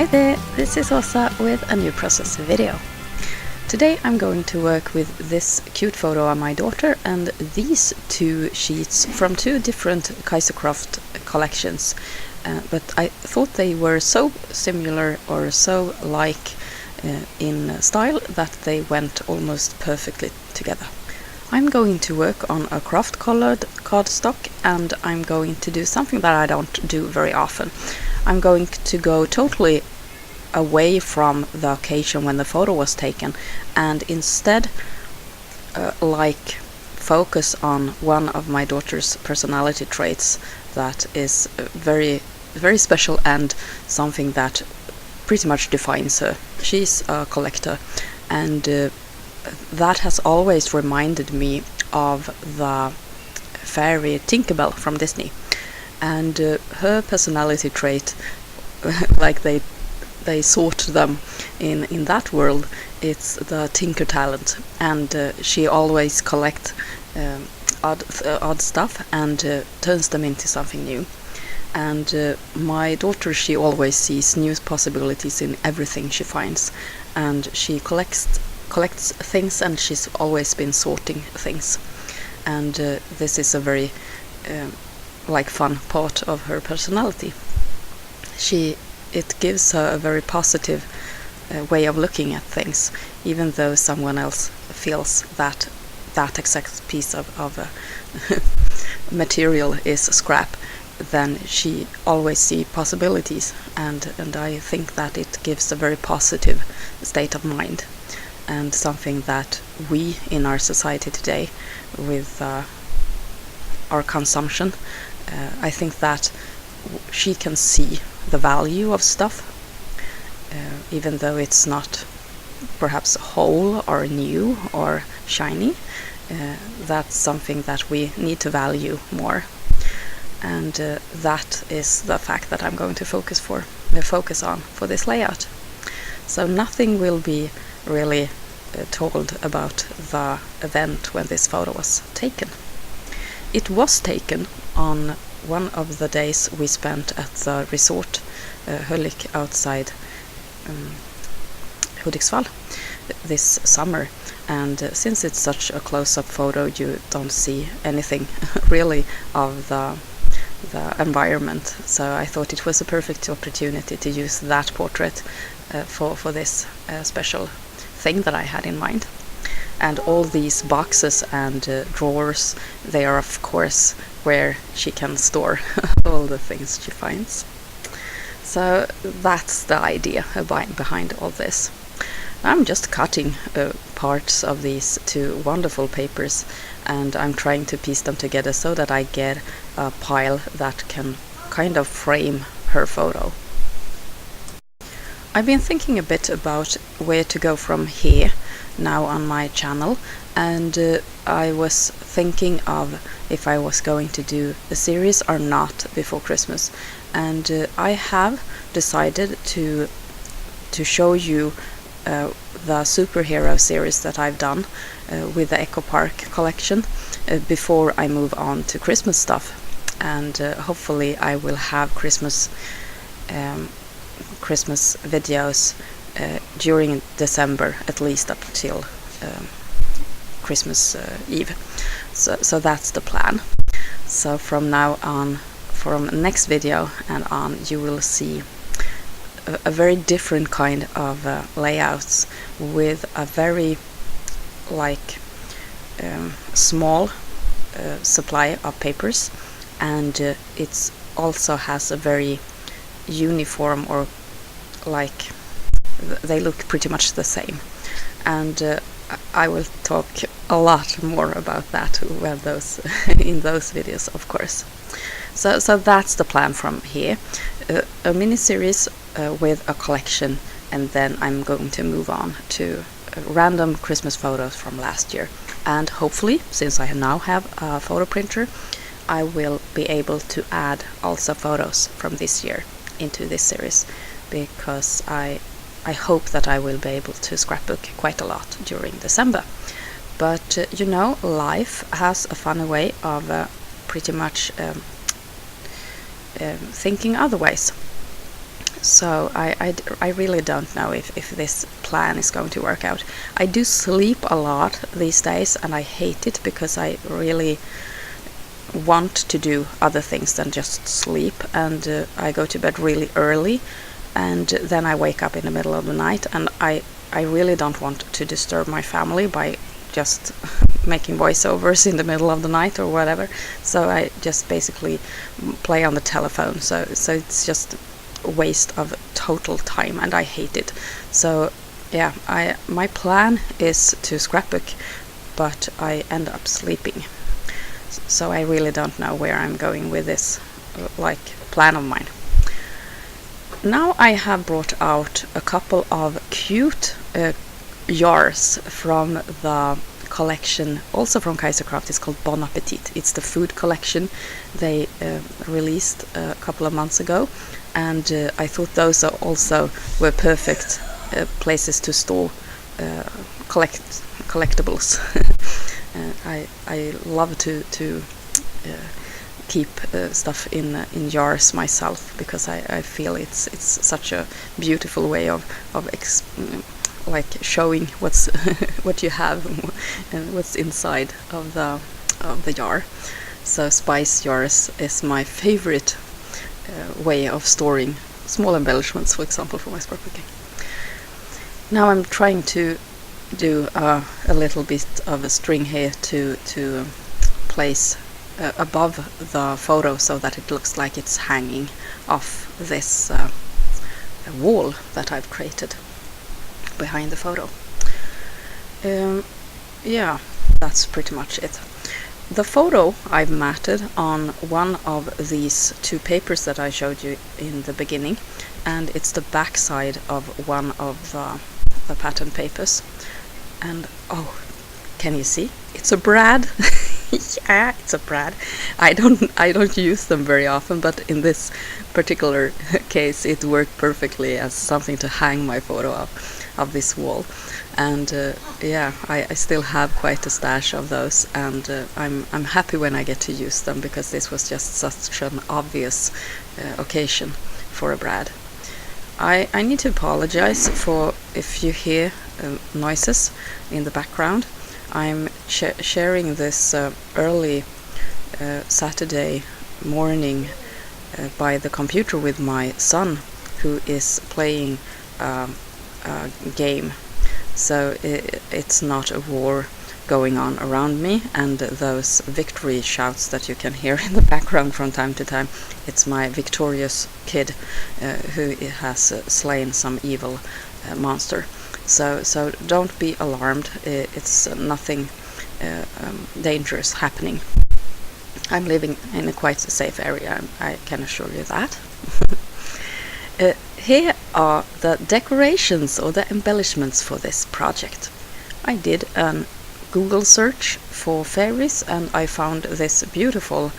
Hi there, this is Åsa with a new process video. Today I'm going to work with this cute photo of my daughter and these two sheets from two different Kastrullälva collections. But I thought they were so similar or so like in style that they went almost perfectly together. I'm going to work on a craft colored cardstock and I'm going to do something that I don't do very often. I'm going to go totally away from the occasion when the photo was taken and instead focus on one of my daughter's personality traits that is very, very special and something that pretty much defines her. She's a collector and that has always reminded me of the fairy Tinkerbell from Disney. And her personality trait, like they sort them in that world, it's the tinker talent, and she always collects odd stuff and turns them into something new. And my daughter, she always sees new possibilities in everything she finds, and she collects things, and she's always been sorting things. And this is a very fun part of her personality. It gives her a very positive way of looking at things, even though someone else feels that exact piece of material is scrap, then she always sees possibilities, and I think that it gives a very positive state of mind, and something that we in our society today, with our consumption, I think that she can see the value of stuff, even though it's not perhaps whole or new or shiny. That's something that we need to value more, and that is the fact that I'm going to focus on for this layout. So nothing will be really told about the event when this photo was taken. It was taken on one of the days we spent at the resort Höllik outside Hudiksvall this summer, and since it's such a close-up photo you don't see anything really of the environment, so I thought it was a perfect opportunity to use that portrait for this special thing that I had in mind. And all these boxes and drawers, they are of course where she can store all the things she finds. So that's the idea behind all this. I'm just cutting parts of these two wonderful papers, and I'm trying to piece them together so that I get a pile that can kind of frame her photo. I've been thinking a bit about where to go from here now on my channel, and I was thinking of if I was going to do a series or not before Christmas, and I have decided to show you the superhero series that I've done with the Echo Park collection before I move on to Christmas stuff, and hopefully I will have Christmas videos during December, at least up till Christmas Eve. So that's the plan. So from now on, from next video and on, you will see a very different kind of layouts with a very small supply of papers, and it's also has a very uniform, or they look pretty much the same, and I will talk a lot more about that when in those videos, of course. So that's the plan from here, a mini-series with a collection, and then I'm going to move on to random Christmas photos from last year, and hopefully, since I now have a photo printer, I will be able to add also photos from this year into this series, because I hope that I will be able to scrapbook quite a lot during December. But life has a funny way of pretty much thinking otherwise. So I really don't know if this plan is going to work out. I do sleep a lot these days, and I hate it because I really want to do other things than just sleep, and I go to bed really early, and then I wake up in the middle of the night, and I really don't want to disturb my family by just making voiceovers in the middle of the night or whatever. So I just basically play on the telephone. So it's just a waste of total time, and I hate it. So yeah, my plan is to scrapbook, but I end up sleeping. So I really don't know where I'm going with this plan of mine. Now I have brought out a couple of cute jars from the collection, also from Kaisercraft. It's called Bon Appetit. It's the food collection they released a couple of months ago, and I thought those also were perfect places to store collectibles. I love to keep stuff in jars myself, because I feel it's such a beautiful way of showing what's what you have and what's inside of the jar. So spice jars is my favorite way of storing small embellishments, for example, for my scrapbooking. Now I'm trying to do a little bit of a string here to place above the photo, so that it looks like it's hanging off this wall that I've created behind the photo. Yeah, that's pretty much it. The photo I've matted on one of these two papers that I showed you in the beginning, and it's the back side of one of the pattern papers. And oh, can you see? It's a brad. Yeah, it's a brad. I don't use them very often, but in this particular case it worked perfectly as something to hang my photo of this wall. And yeah, I still have quite a stash of those, and I'm happy when I get to use them, because this was just such an obvious occasion for a brad. I need to apologize for if you hear noises in the background. I'm sharing this early Saturday morning by the computer with my son, who is playing a game. So it's not a war going on around me, and those victory shouts that you can hear in the background from time to time, it's my victorious kid who has slain some evil monster. So don't be alarmed. It's nothing dangerous happening. I'm living in a quite safe area, I can assure you that. Here are the decorations or the embellishments for this project. I did a Google search for fairies, and I found this beautiful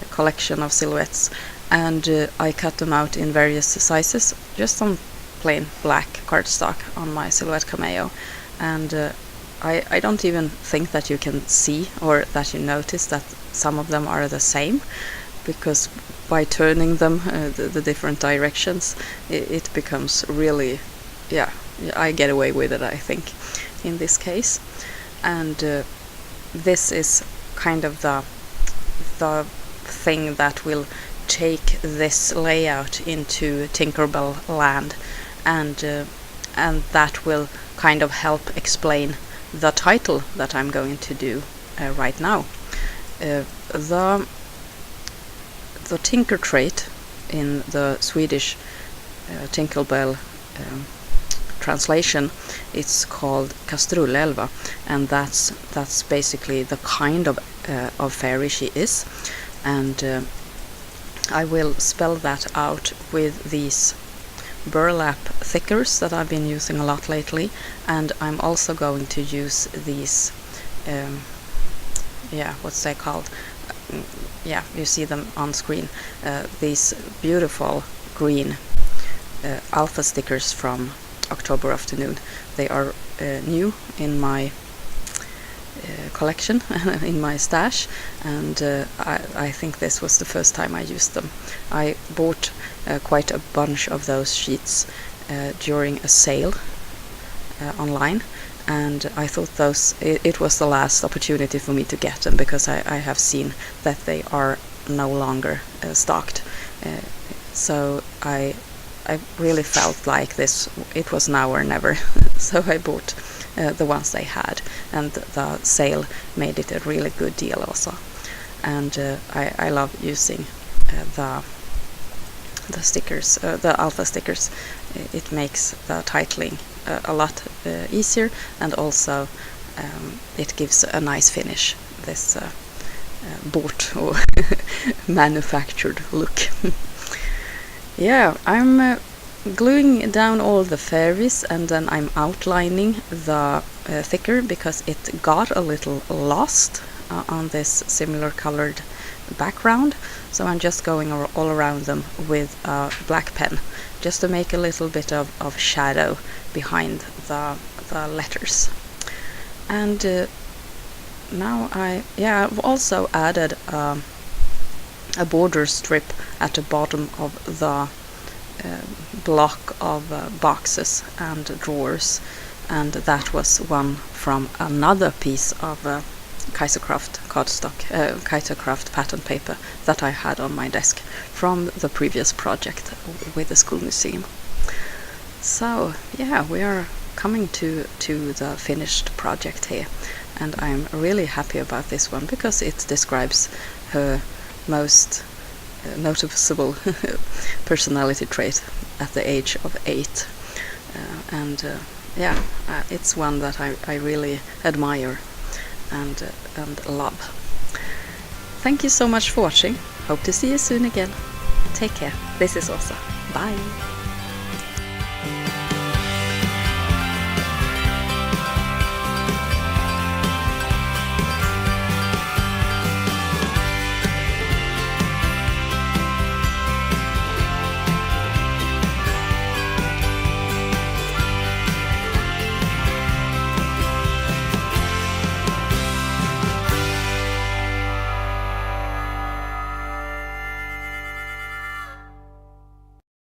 collection of silhouettes, and I cut them out in various sizes, just on plain black cardstock on my Silhouette Cameo. And I don't even think that you can see or that you notice that some of them are the same, because by turning them the different directions, it becomes really, yeah, I get away with it, I think, in this case. And this is kind of the thing that will take this layout into Tinkerbell land, and that will kind of help explain the title that I'm going to do right now. The Tinker trait in the Swedish Tinkerbell translation, it's called Kastrullälva, and that's basically the kind of fairy she is. And I will spell that out with these burlap thickers that I've been using a lot lately, and I'm also going to use these what's they called, you see them on screen, these beautiful green alpha stickers from October Afternoon. They are new in my collection in my stash, and I think this was the first time I used them. I bought quite a bunch of those sheets during a sale online, and I thought it was the last opportunity for me to get them, because I have seen that they are no longer stocked. So I really felt like it was now or never. So I bought the ones they had, and the sale made it a really good deal also. And I love using the stickers, the alpha stickers. It makes the titling a lot easier, and also it gives a nice finish, this bought or manufactured look. Yeah, I'm gluing down all the fairies, and then I'm outlining the thicker, because it got a little lost on this similar colored background. So I'm just going all around them with a black pen, just to make a little bit of shadow behind the letters. And now I've also added a border strip at the bottom of the block of boxes and drawers, and that was one from another piece of Kaiserkraft cardstock, Kaiserkraft pattern paper that I had on my desk from the previous project with the school museum. So yeah, we are coming to the finished project here, and I'm really happy about this one, because it describes her most noticeable personality trait at the age of 8, and it's one that I really admire and love. Thank you so much for watching. Hope to see you soon again. Take care. This is Åsa. Bye.